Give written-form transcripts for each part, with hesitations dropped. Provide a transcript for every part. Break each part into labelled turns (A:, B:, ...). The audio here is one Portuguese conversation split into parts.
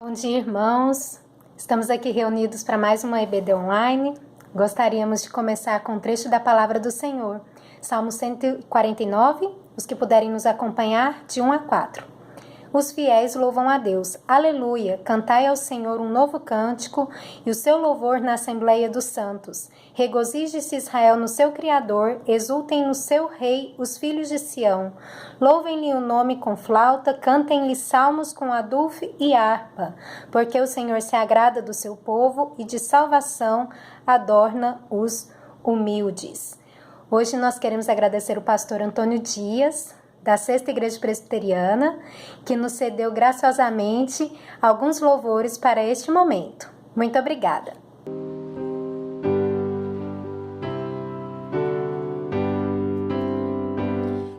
A: Bom dia, irmãos. Estamos aqui reunidos para mais uma EBD online. Gostaríamos de começar com um trecho da Palavra do Senhor. Salmo 149, os que puderem nos acompanhar, de 1 a 4. Os fiéis louvam a Deus. Aleluia! Cantai ao Senhor um novo cântico e o seu louvor na Assembleia dos Santos. Regozije-se Israel no seu Criador, exultem no seu Rei os filhos de Sião. Louvem-lhe o nome com flauta, cantem-lhe salmos com adufre e harpa, porque o Senhor se agrada do seu povo e de salvação adorna os humildes. Hoje nós queremos agradecer o pastor Antônio Dias, da Sexta Igreja Presbiteriana, que nos cedeu graciosamente alguns louvores para este momento. Muito obrigada.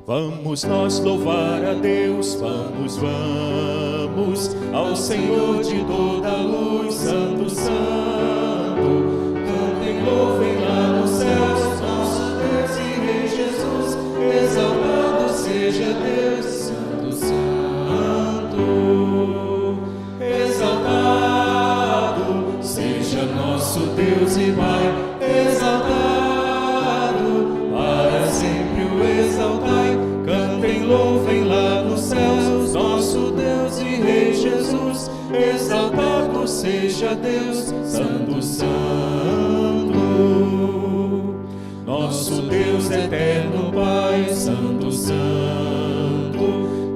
B: Vamos nós louvar a Deus, vamos ao Senhor de toda a luz, Santo, Santo. Cantem, louvem lá nos céus, nosso Deus e Rei Jesus, exaltado seja Deus, Santo, Santo. Exaltado seja nosso Deus e Pai, exaltado, para sempre o exaltai. Cantem, louvem lá nos céus, nosso Deus e Rei Jesus, exaltado seja Deus, Santo, Santo. Nosso Deus eterno Pai, Santo, Santo,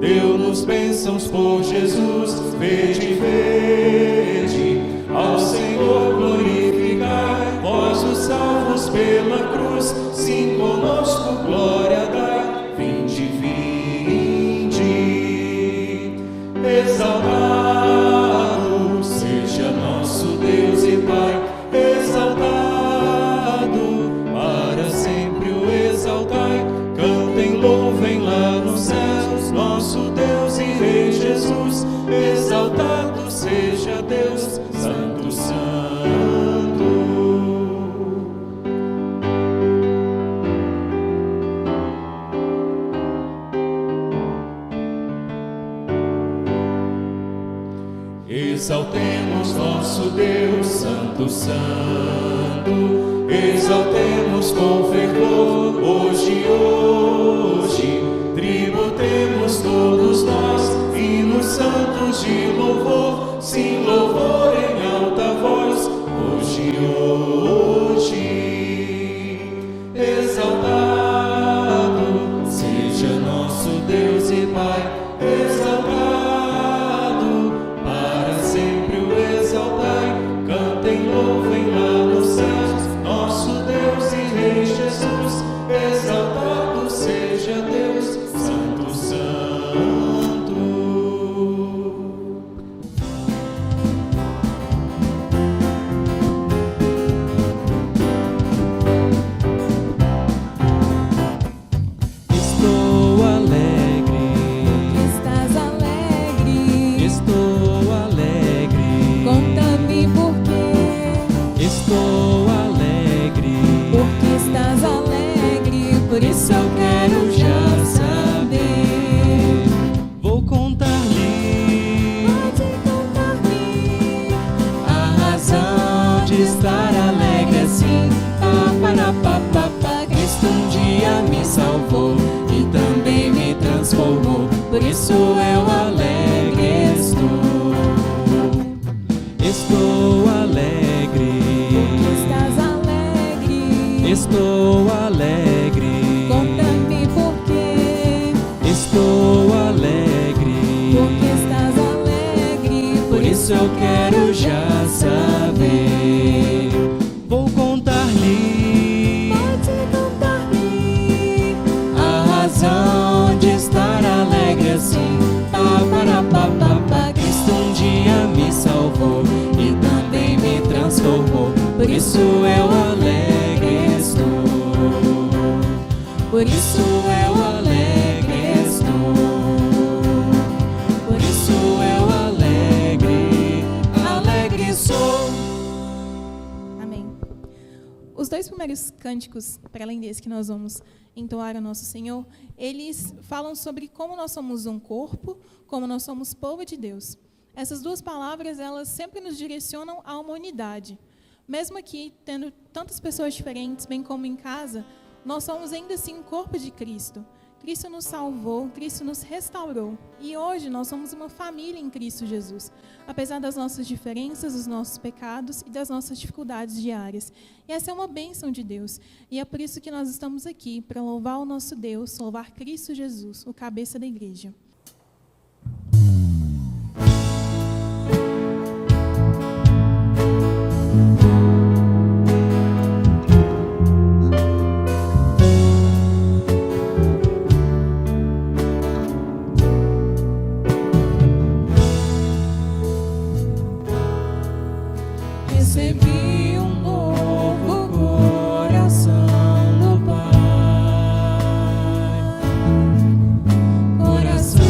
B: deu-nos bênçãos por Jesus, vede, vede, ao Senhor glorificai, vós os salvos pela cruz, sim conosco glória dai, vinde, vinde, exaltado seja nosso Deus e Pai, exaltado, para sempre o exaltai, cantem, louvem lá nos céus, nosso Deus e Rei Jesus, exaltado seja Deus, Santo, Santo. Exaltemos nosso Deus, Santo, Santo, exaltemos com fervor, hoje, tributemos todos nós, hinos santos de louvor, sim, louvor em alta voz, hoje, exaltado seja nosso Deus e Pai, exaltado, para sempre o exaltai, cantem, louvem lá nos céus, nosso Deus e Rei Jesus, exaltado seja Deus, Santo, Santo. Estou alegre.
C: Estás alegre?
B: Estou alegre.
C: Conta-me por quê.
B: Estou alegre.
C: Porque estás alegre, por isso eu quero já saber.
B: Vou contar-lhe
C: Pode contar-me
B: a razão de estar alegre assim.
C: Papá,
B: Cristo um dia me salvou e também me transformou, por isso eu alegre estou. Estou alegre.
C: porque estás alegre.
B: Estou alegre.
C: Conta-me por quê.
B: Estou alegre.
C: Porque estás alegre,
B: Por isso eu quero já saber. Vou contar-lhe
C: pode contar-me
B: a razão de estar alegre assim.
C: Papá,
B: Cristo um dia me salvou e também me transformou, por isso eu alegre estou.
C: por isso
B: eu alegre estou. Por isso eu alegre sou.
C: Amém. Os dois primeiros cânticos, para além desse que nós vamos entoar ao nosso Senhor, eles falam sobre como nós somos um corpo, como nós somos povo de Deus. Essas duas palavras, elas sempre nos direcionam a uma unidade. Mesmo aqui, tendo tantas pessoas diferentes, bem como em casa, nós somos ainda assim um corpo de Cristo. Cristo nos salvou, Cristo nos restaurou. E hoje nós somos uma família em Cristo Jesus. Apesar das nossas diferenças, dos nossos pecados e das nossas dificuldades diárias. E essa é uma bênção de Deus. E é por isso que nós estamos aqui, para louvar o nosso Deus, louvar Cristo Jesus, o cabeça da igreja.
B: Recebi um novo coração do Pai, coração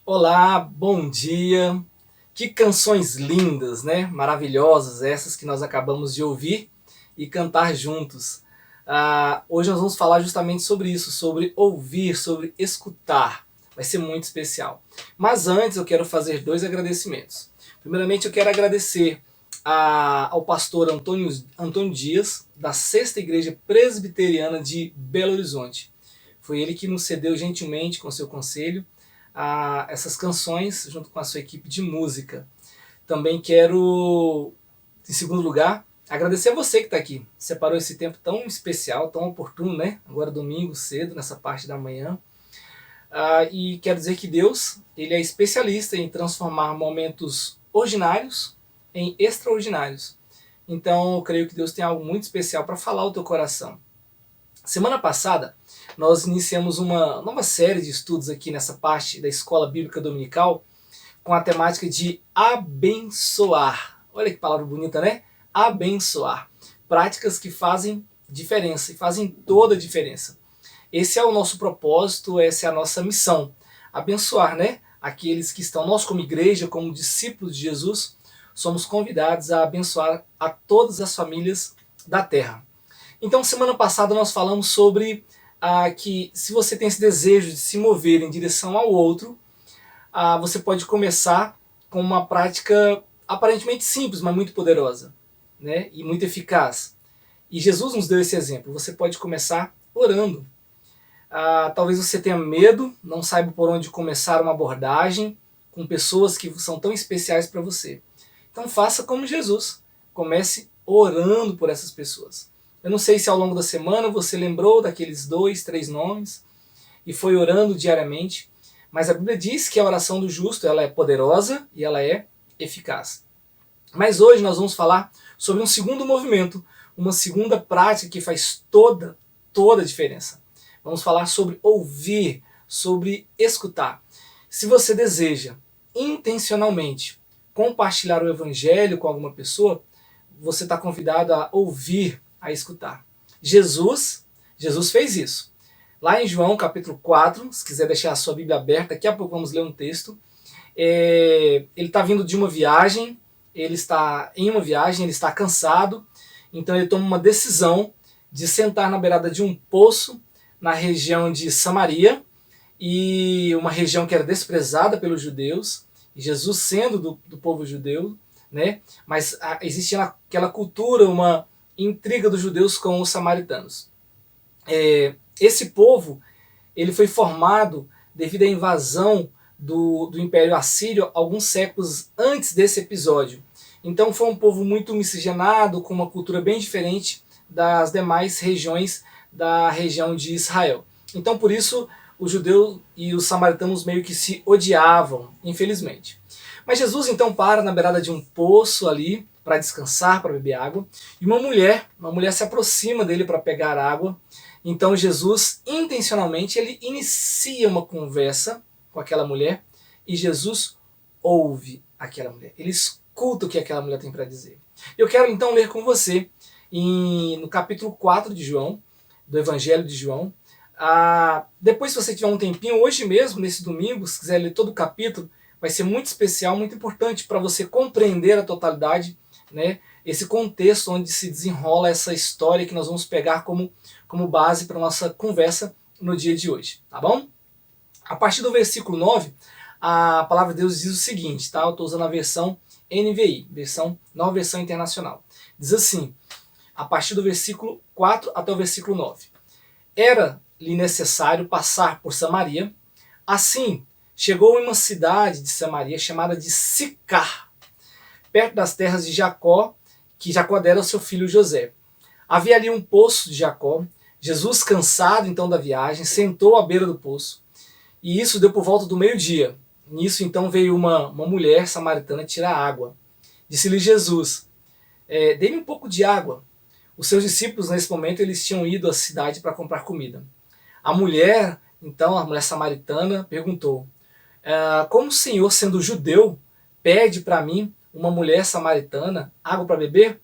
D: Olá, bom dia. Que canções lindas, né? Maravilhosas essas que nós acabamos de ouvir e cantar juntos. Hoje nós vamos falar justamente sobre isso, sobre ouvir, sobre escutar. Vai ser muito especial. Mas antes eu quero fazer 2 agradecimentos. Primeiramente eu quero agradecer ao pastor Antônio Dias, da 6ª Igreja Presbiteriana de Belo Horizonte. Foi ele que nos cedeu gentilmente com seu conselho essas canções junto com a sua equipe de música. Também quero, em segundo lugar, agradecer a você que está aqui. Separou esse tempo tão especial, tão oportuno, né? Agora domingo cedo, nessa parte da manhã. E quero dizer que Deus, Ele é especialista em transformar momentos ordinários em extraordinários. Então eu creio que Deus tem algo muito especial para falar ao teu coração. Semana passada nós iniciamos uma nova série de estudos aqui nessa parte da Escola Bíblica Dominical com a temática de abençoar. Olha que palavra bonita, né? Abençoar. Práticas que fazem diferença e fazem toda a diferença. Esse é o nosso propósito, essa é a nossa missão. Abençoar, né? Aqueles que estão, nós como igreja, como discípulos de Jesus, somos convidados a abençoar a todas as famílias da terra. Então, semana passada nós falamos sobre que se você tem esse desejo de se mover em direção ao outro, você pode começar com uma prática aparentemente simples, mas muito poderosa, né? E muito eficaz. E Jesus nos deu esse exemplo. Você pode começar orando. Talvez você tenha medo, não saiba por onde começar uma abordagem com pessoas que são tão especiais para você. Então faça como Jesus. Comece orando por essas pessoas. Eu não sei se ao longo da semana você lembrou daqueles 2, 3 nomes e foi orando diariamente, mas a Bíblia diz que a oração do justo ela é poderosa e ela é eficaz. Mas hoje nós vamos falar sobre um segundo movimento, uma segunda prática que faz toda a diferença. Vamos falar sobre ouvir, sobre escutar. Se você deseja intencionalmente compartilhar o Evangelho com alguma pessoa, você está convidado a ouvir, a escutar. Jesus fez isso. Lá em João capítulo 4, se quiser deixar a sua Bíblia aberta, daqui a pouco vamos ler um texto. Ele está vindo de uma viagem, ele está cansado, então ele toma uma decisão de sentar na beirada de um poço na região de Samaria, e uma região que era desprezada pelos judeus, e Jesus sendo do povo judeu, né? Mas existia naquela cultura uma intriga dos judeus com os samaritanos. Esse povo ele foi formado devido à invasão do Império Assírio alguns séculos antes desse episódio. Então foi um povo muito miscigenado, com uma cultura bem diferente das demais regiões da região de Israel. Então por isso os judeus e os samaritanos meio que se odiavam, infelizmente. Mas Jesus então para na beirada de um poço ali para descansar, para beber água, e uma mulher se aproxima dele para pegar água. Então Jesus intencionalmente ele inicia uma conversa com aquela mulher e Jesus ouve aquela mulher. Ele escuta o que aquela mulher tem para dizer. Eu quero então ler com você no capítulo 4 de João, do Evangelho de João. Depois, se você tiver um tempinho, hoje mesmo, nesse domingo, se quiser ler todo o capítulo, vai ser muito especial, muito importante para você compreender a totalidade, né, esse contexto onde se desenrola essa história que nós vamos pegar como base para a nossa conversa no dia de hoje, tá bom? A partir do versículo 9, a palavra de Deus diz o seguinte, tá? Eu estou usando a versão NVI, nova versão internacional. Diz assim, a partir do versículo 4 até o versículo 9. Era-lhe necessário passar por Samaria. Assim, chegou em uma cidade de Samaria chamada de Sicar, perto das terras de Jacó, que Jacó dera ao seu filho José. Havia ali um poço de Jacó. Jesus, cansado então da viagem, sentou à beira do poço. E isso deu por volta do meio-dia. Nisso então veio uma mulher samaritana tirar água. Disse-lhe Jesus, dê-me um pouco de água. Os seus discípulos nesse momento eles tinham ido à cidade para comprar comida. A mulher, então, a mulher samaritana, perguntou, como o Senhor, sendo judeu, pede para mim, uma mulher samaritana, água para beber?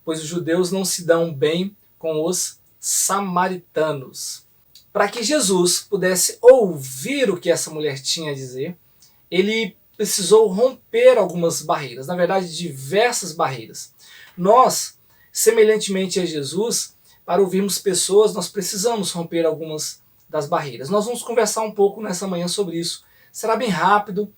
D: Pois os judeus não se dão bem com os samaritanos. para que Jesus pudesse ouvir o que essa mulher tinha a dizer, ele precisou romper algumas barreiras, na verdade diversas barreiras. Nós, semelhantemente a Jesus, para ouvirmos pessoas, nós precisamos romper algumas das barreiras. Nós vamos conversar um pouco nessa manhã sobre isso. Será bem rápido,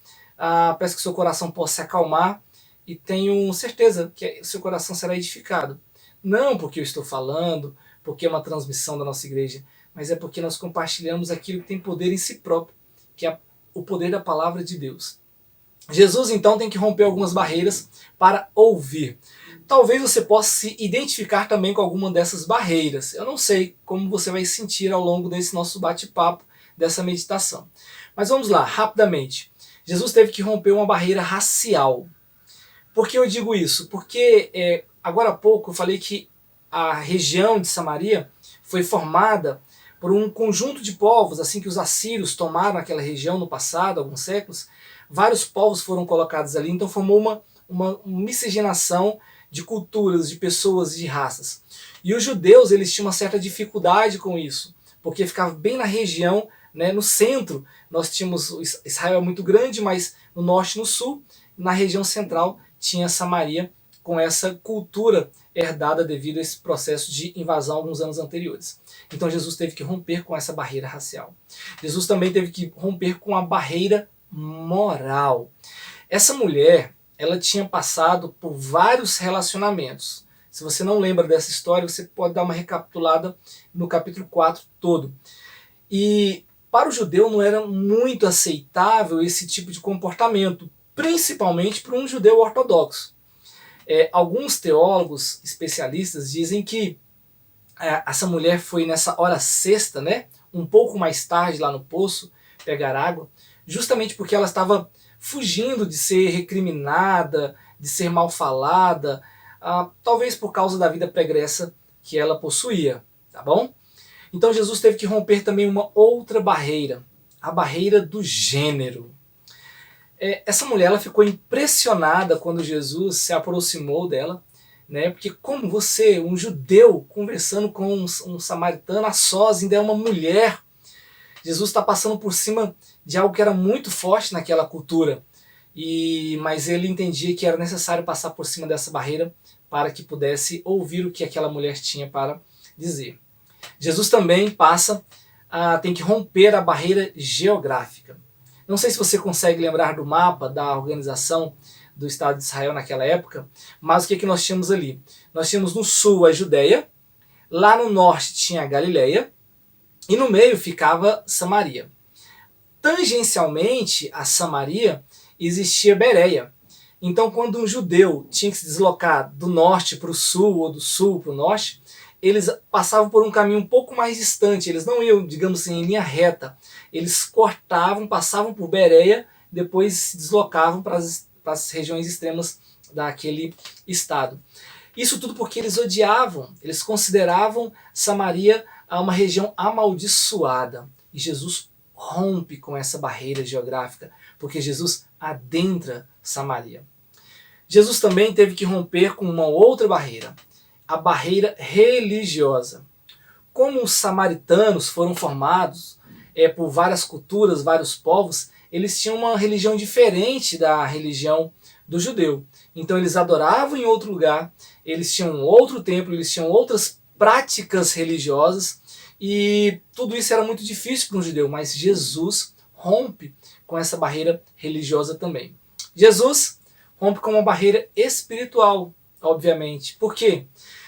D: peço que seu coração possa se acalmar e tenho certeza que seu coração será edificado. Não porque eu estou falando, porque é uma transmissão da nossa igreja, mas é porque nós compartilhamos aquilo que tem poder em si próprio, que é o poder da palavra de Deus. Jesus então tem que romper algumas barreiras para ouvir. Talvez você possa se identificar também com alguma dessas barreiras. Eu não sei como você vai sentir ao longo desse nosso bate-papo, dessa meditação. Mas vamos lá, rapidamente. Jesus teve que romper uma barreira racial. Por que eu digo isso? Porque agora há pouco eu falei que a região de Samaria foi formada por um conjunto de povos, assim que os assírios tomaram aquela região no passado, alguns séculos, vários povos foram colocados ali, então formou uma miscigenação de culturas, de pessoas, de raças. E os judeus, eles tinham uma certa dificuldade com isso, porque ficava bem na região, né, no centro. Nós tínhamos Israel muito grande, mas no norte e no sul, na região central, tinha Samaria, com essa cultura herdada devido a esse processo de invasão alguns anos anteriores. Então Jesus teve que romper com essa barreira racial. Jesus também teve que romper com a barreira moral. Essa mulher, ela tinha passado por vários relacionamentos. Se você não lembra dessa história, você pode dar uma recapitulada no capítulo 4 todo. E para o judeu não era muito aceitável esse tipo de comportamento, principalmente para um judeu ortodoxo. Alguns teólogos especialistas dizem que essa mulher foi nessa hora sexta, né, um pouco mais tarde lá no poço, pegar água, justamente porque ela estava fugindo de ser recriminada, de ser mal falada, talvez por causa da vida pregressa que ela possuía, tá bom? Então Jesus teve que romper também uma outra barreira, a barreira do gênero. Essa mulher, ela ficou impressionada quando Jesus se aproximou dela, né? Porque como você, um judeu, conversando com um samaritano a sós, ainda é uma mulher, Jesus está passando por cima de algo que era muito forte naquela cultura, mas ele entendia que era necessário passar por cima dessa barreira para que pudesse ouvir o que aquela mulher tinha para dizer. Jesus também tem que romper a barreira geográfica. Não sei se você consegue lembrar do mapa da organização do Estado de Israel naquela época, mas o que nós tínhamos ali? Nós tínhamos no sul a Judéia, lá no norte tinha a Galileia, e no meio ficava Samaria. Tangencialmente a Samaria existia Bereia. Então quando um judeu tinha que se deslocar do norte para o sul ou do sul para o norte, eles passavam por um caminho um pouco mais distante, eles não iam, digamos assim, em linha reta. Eles cortavam, passavam por Bereia, depois se deslocavam para as regiões extremas daquele estado. Isso tudo porque eles odiavam, eles consideravam Samaria uma região amaldiçoada. E Jesus rompe com essa barreira geográfica, porque Jesus adentra Samaria. Jesus também teve que romper com uma outra barreira, a barreira religiosa. Como os samaritanos foram formados por várias culturas, vários povos, eles tinham uma religião diferente da religião do judeu. Então eles adoravam em outro lugar, eles tinham outro templo, eles tinham outras práticas religiosas, e tudo isso era muito difícil para um judeu, mas Jesus rompe com essa barreira religiosa também. Jesus rompe com uma barreira espiritual, obviamente. Por quê?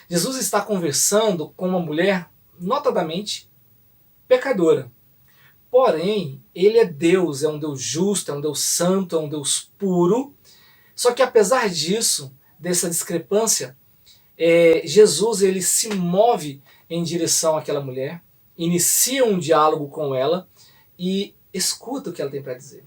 D: Jesus está conversando com uma mulher notadamente pecadora. Porém, ele é Deus, é um Deus justo, é um Deus santo, é um Deus puro. Só que apesar disso, dessa discrepância, Jesus ele se move em direção àquela mulher, inicia um diálogo com ela e escuta o que ela tem para dizer.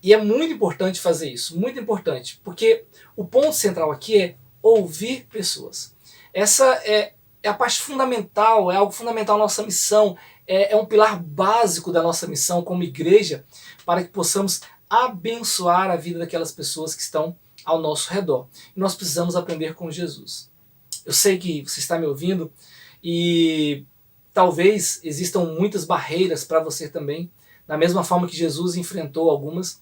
D: E é muito importante fazer isso, muito importante, porque o ponto central aqui é ouvir pessoas. Essa é a parte fundamental, é algo fundamental na nossa missão, é um pilar básico da nossa missão como igreja, para que possamos abençoar a vida daquelas pessoas que estão ao nosso redor. E nós precisamos aprender com Jesus. Eu sei que você está me ouvindo e talvez existam muitas barreiras para você também, da mesma forma que Jesus enfrentou algumas.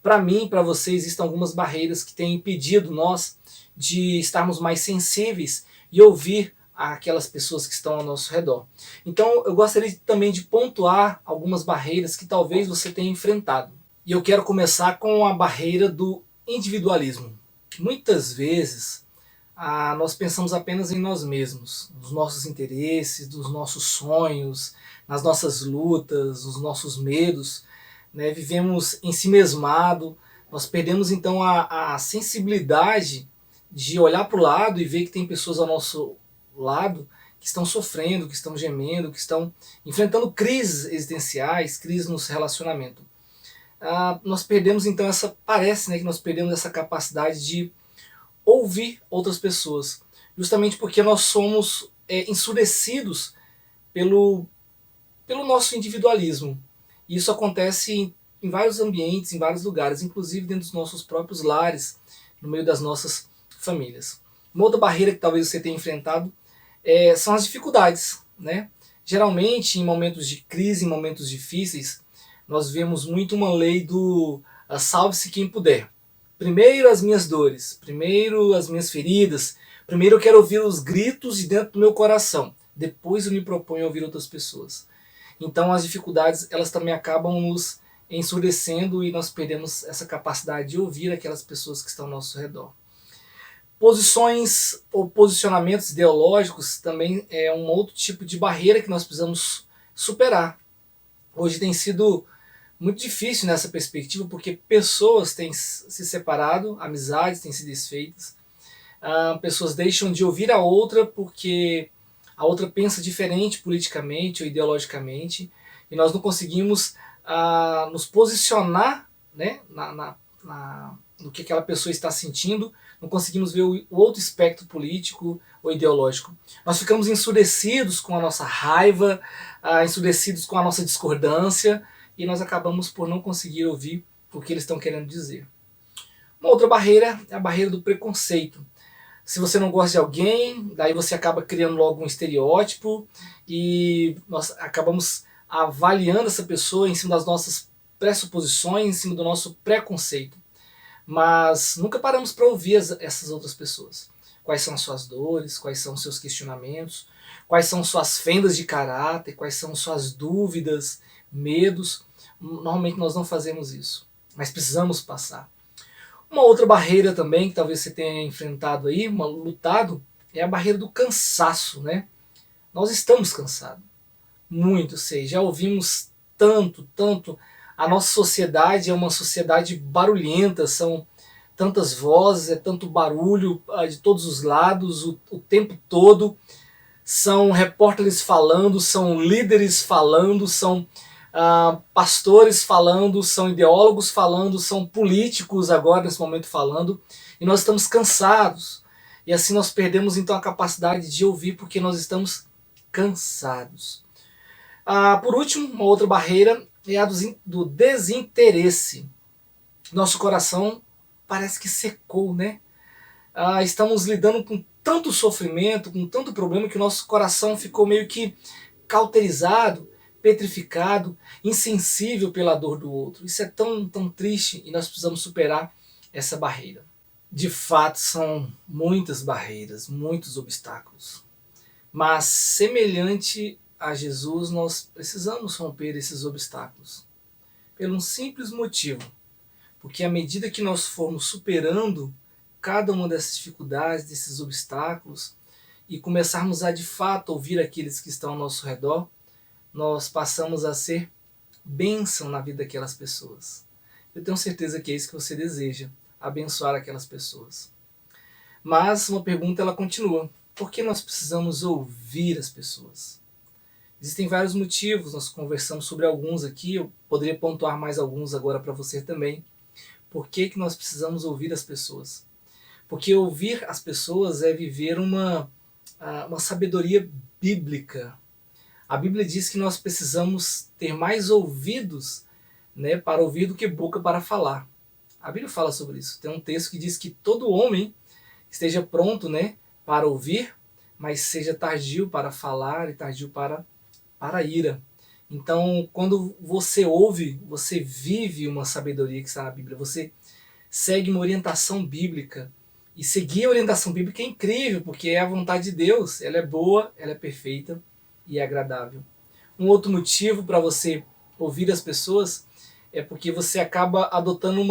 D: Para mim, para você, existem algumas barreiras que têm impedido nós de estarmos mais sensíveis e ouvir aquelas pessoas que estão ao nosso redor. Então, eu gostaria também de pontuar algumas barreiras que talvez você tenha enfrentado. E eu quero começar com a barreira do individualismo. Muitas vezes, nós pensamos apenas em nós mesmos, nos nossos interesses, nos nossos sonhos, nas nossas lutas, nos nossos medos, né? Vivemos ensimesmado, nós perdemos então a sensibilidade de olhar para o lado e ver que tem pessoas ao nosso lado que estão sofrendo, que estão gemendo, que estão enfrentando crises existenciais, crises no relacionamento. Nós perdemos então parece, né, que nós perdemos essa capacidade de ouvir outras pessoas, justamente porque nós somos ensurdecidos pelo nosso individualismo. E isso acontece em vários ambientes, em vários lugares, inclusive dentro dos nossos próprios lares, no meio das nossas famílias. Uma outra barreira que talvez você tenha enfrentado são as dificuldades, né? Geralmente, em momentos de crise, em momentos difíceis, nós vemos muito uma lei do salve-se quem puder. Primeiro as minhas dores, primeiro as minhas feridas, primeiro eu quero ouvir os gritos de dentro do meu coração, depois eu me proponho a ouvir outras pessoas. Então as dificuldades, elas também acabam nos ensurdecendo e nós perdemos essa capacidade de ouvir aquelas pessoas que estão ao nosso redor. Posições ou posicionamentos ideológicos também é um outro tipo de barreira que nós precisamos superar. Hoje tem sido muito difícil nessa perspectiva, porque pessoas têm se separado, amizades têm se desfeitas, pessoas deixam de ouvir a outra porque a outra pensa diferente politicamente ou ideologicamente, e nós não conseguimos nos posicionar, né, no que aquela pessoa está sentindo, não conseguimos ver o outro espectro político ou ideológico. Nós ficamos ensurdecidos com a nossa raiva, ensurdecidos com a nossa discordância, e nós acabamos por não conseguir ouvir o que eles estão querendo dizer. Uma outra barreira é a barreira do preconceito. Se você não gosta de alguém, daí você acaba criando logo um estereótipo e nós acabamos avaliando essa pessoa em cima das nossas pressuposições, em cima do nosso preconceito. Mas nunca paramos para ouvir essas outras pessoas. Quais são as suas dores, quais são os seus questionamentos, quais são suas fendas de caráter, quais são suas dúvidas, medos. Normalmente nós não fazemos isso, mas precisamos passar. Uma outra barreira também, que talvez você tenha enfrentado aí, lutado, é a barreira do cansaço, né? Nós estamos cansados, muito, sei, já ouvimos tanto. A nossa sociedade é uma sociedade barulhenta, são tantas vozes, é tanto barulho de todos os lados, o tempo todo. São repórteres falando, são líderes falando, são pastores falando, são ideólogos falando, são políticos agora nesse momento falando, e nós estamos cansados. E assim nós perdemos então a capacidade de ouvir porque nós estamos cansados. Por último, uma outra barreira é a do desinteresse. Nosso coração parece que secou, né? Estamos lidando com tanto sofrimento, com tanto problema, que o nosso coração ficou meio que cauterizado, petrificado, insensível pela dor do outro. Isso é tão triste e nós precisamos superar essa barreira. De fato, são muitas barreiras, muitos obstáculos. Mas, semelhante a Jesus, nós precisamos romper esses obstáculos. Pelo um simples motivo. Porque à medida que nós formos superando cada uma dessas dificuldades, desses obstáculos, e começarmos a de fato ouvir aqueles que estão ao nosso redor, nós passamos a ser bênção na vida daquelas pessoas. Eu tenho certeza que é isso que você deseja, abençoar aquelas pessoas. Mas uma pergunta ela continua: por que nós precisamos ouvir as pessoas? Existem vários motivos, nós conversamos sobre alguns aqui, eu poderia pontuar mais alguns agora para você também. Por que nós precisamos ouvir as pessoas? Porque ouvir as pessoas é viver uma sabedoria bíblica. A Bíblia diz que nós precisamos ter mais ouvidos, né, para ouvir do que boca para falar. A Bíblia fala sobre isso. Tem um texto que diz que todo homem esteja pronto, né, para ouvir, mas seja tardio para falar e tardio para para a ira. Então, quando você ouve, você vive uma sabedoria que está na Bíblia. Você segue uma orientação bíblica. E seguir a orientação bíblica é incrível, porque é a vontade de Deus. Ela é boa, ela é perfeita e é agradável. Um outro motivo para você ouvir as pessoas é porque você acaba adotando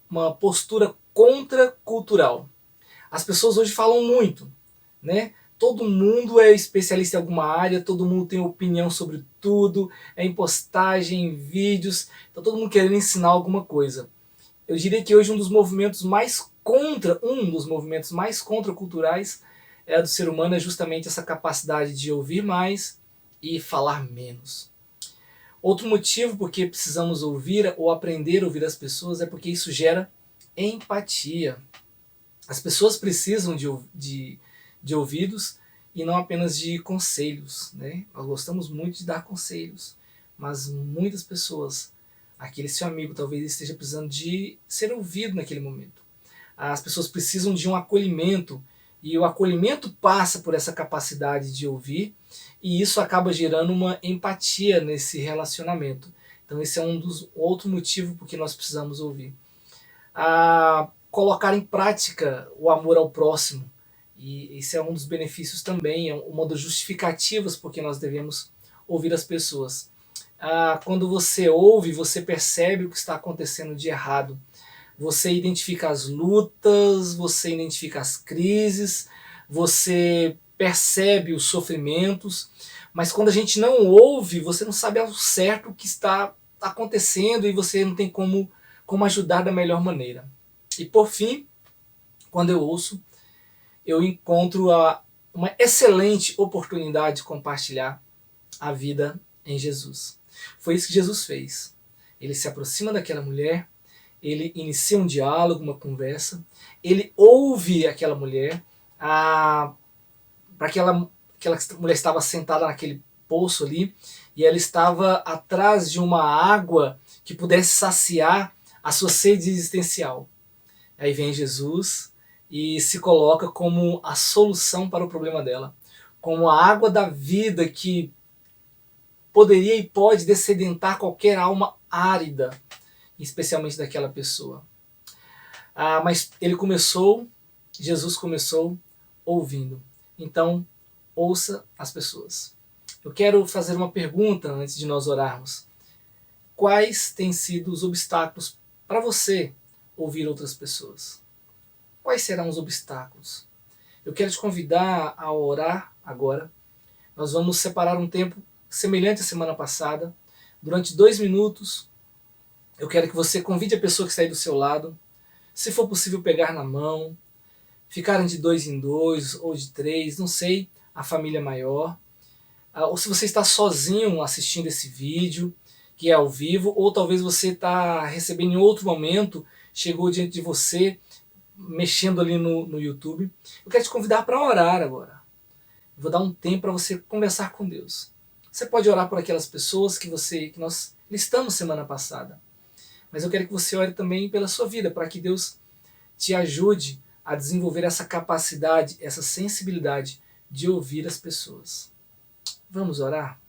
D: uma postura contracultural. As pessoas hoje falam muito, né? Todo mundo é especialista em alguma área, todo mundo tem opinião sobre tudo, é em postagem, em vídeos, tá todo mundo querendo ensinar alguma coisa. Eu diria que hoje um dos movimentos mais contraculturais do ser humano é justamente essa capacidade de ouvir mais e falar menos. Outro motivo porque precisamos ouvir ou aprender a ouvir as pessoas é porque isso gera empatia. As pessoas precisam de ouvidos e não apenas de conselhos, né? Nós gostamos muito de dar conselhos, mas muitas pessoas, aquele seu amigo talvez esteja precisando de ser ouvido naquele momento. As pessoas precisam de um acolhimento e o acolhimento passa por essa capacidade de ouvir e isso acaba gerando uma empatia nesse relacionamento. Então esse é outro motivo por que nós precisamos ouvir. Colocar em prática o amor ao próximo. E esse é um dos benefícios também, é uma das justificativas porque nós devemos ouvir as pessoas. Quando você ouve, você percebe o que está acontecendo de errado. Você identifica as lutas, você identifica as crises, você percebe os sofrimentos, mas quando a gente não ouve, você não sabe ao certo o que está acontecendo e você não tem como ajudar da melhor maneira. E por fim, quando eu ouço, eu encontro uma excelente oportunidade de compartilhar a vida em Jesus. Foi isso que Jesus fez. Ele se aproxima daquela mulher, ele inicia um diálogo, uma conversa, ele ouve aquela mulher, para aquela mulher estava sentada naquele poço ali, e ela estava atrás de uma água que pudesse saciar a sua sede existencial. Aí vem Jesus e se coloca como a solução para o problema dela, como a água da vida que poderia e pode dessedentar qualquer alma árida, especialmente daquela pessoa. Mas Jesus começou ouvindo. Então, ouça as pessoas. Eu quero fazer uma pergunta antes de nós orarmos. Quais têm sido os obstáculos para você ouvir outras pessoas? Quais serão os obstáculos? Eu quero te convidar a orar agora. Nós vamos separar um tempo semelhante à semana passada. Durante 2 minutos, eu quero que você convide a pessoa que está aí do seu lado. Se for possível, pegar na mão. Ficarem de 2 em 2 ou de 3, não sei, a família maior. Ou se você está sozinho assistindo esse vídeo, que é ao vivo, ou talvez você está recebendo em outro momento, chegou diante de você, mexendo ali no YouTube. Eu quero te convidar para orar agora. Eu vou dar um tempo para você conversar com Deus. Você pode orar por aquelas pessoas que nós listamos semana passada. Mas eu quero que você ore também pela sua vida, para que Deus te ajude a desenvolver essa capacidade, essa sensibilidade de ouvir as pessoas. Vamos orar?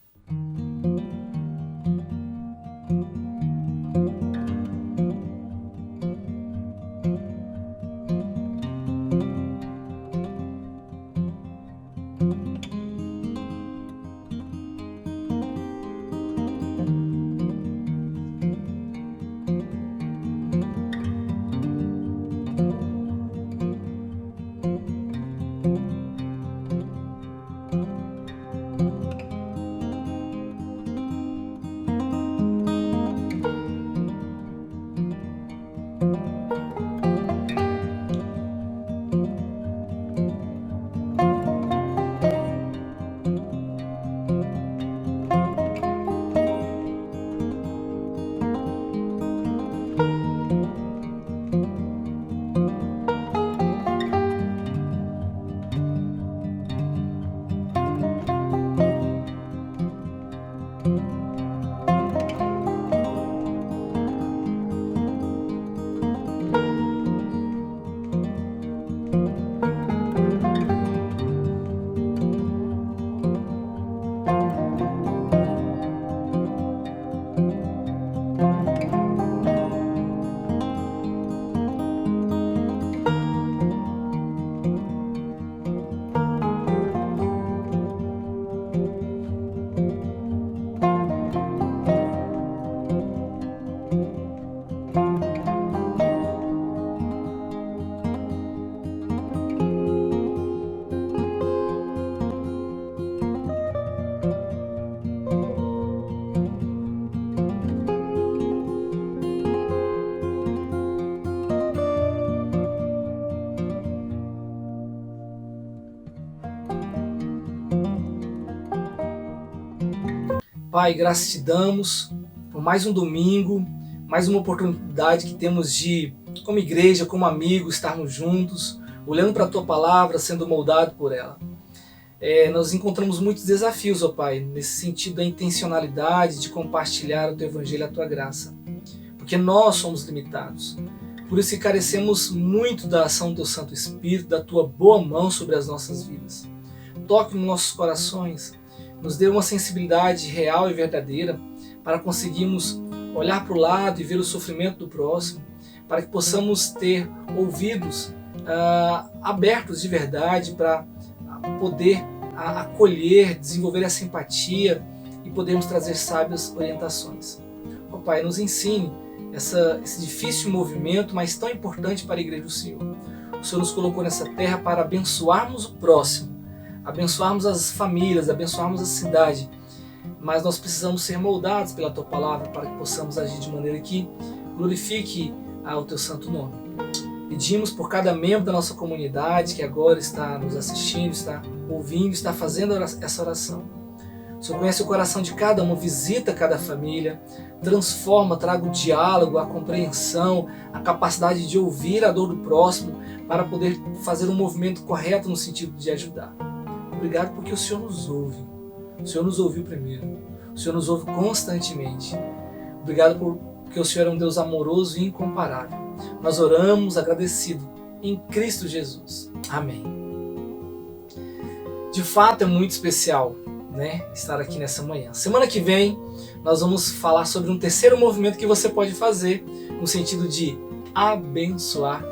D: Pai, graças te damos por mais um domingo, mais uma oportunidade que temos de, como igreja, como amigos, estarmos juntos, olhando para a Tua Palavra, sendo moldado por ela. Nós encontramos muitos desafios, ó Pai, nesse sentido da intencionalidade de compartilhar o Teu Evangelho e a Tua graça, porque nós somos limitados. Por isso que carecemos muito da ação do Teu Santo Espírito, da Tua boa mão sobre as nossas vidas. Toque nos nossos corações, nos dê uma sensibilidade real e verdadeira para conseguirmos olhar para o lado e ver o sofrimento do próximo, para que possamos ter ouvidos abertos de verdade para poder acolher, desenvolver essa empatia e podermos trazer sábias orientações. Ó Pai, nos ensine esse difícil movimento, mas tão importante para a Igreja do Senhor. O Senhor nos colocou nessa terra para abençoarmos o próximo, abençoarmos as famílias, abençoarmos a cidade, mas nós precisamos ser moldados pela Tua Palavra para que possamos agir de maneira que glorifique o Teu santo nome. Pedimos por cada membro da nossa comunidade que agora está nos assistindo, está ouvindo, está fazendo essa oração. O Senhor conhece o coração de cada um, visita cada família, transforma, traga o diálogo, a compreensão, a capacidade de ouvir a dor do próximo para poder fazer um movimento correto no sentido de ajudar. Obrigado porque o Senhor nos ouve. O Senhor nos ouviu primeiro. O Senhor nos ouve constantemente. Obrigado porque o Senhor é um Deus amoroso e incomparável. Nós oramos agradecido em Cristo Jesus. Amém. De fato é muito especial, estar aqui nessa manhã. Semana que vem nós vamos falar sobre um terceiro movimento que você pode fazer no sentido de abençoar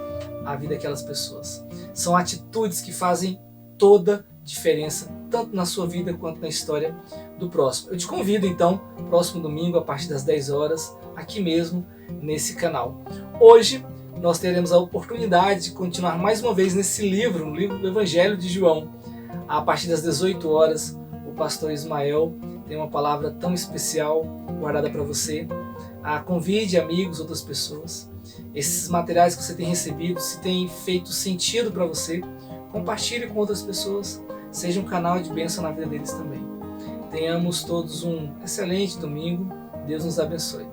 D: a vida daquelas pessoas. São atitudes que fazem toda diferença, tanto na sua vida quanto na história do próximo. Eu te convido então, próximo domingo, a partir das 10 horas, aqui mesmo, nesse canal. Hoje, nós teremos a oportunidade de continuar mais uma vez nesse livro, no livro do Evangelho de João. A partir das 18 horas, o pastor Ismael tem uma palavra tão especial guardada para você. Convide amigos, outras pessoas. Esses materiais que você tem recebido, se tem feito sentido para você, compartilhe com outras pessoas. Seja um canal de bênção na vida deles também. Tenhamos todos um excelente domingo. Deus nos abençoe.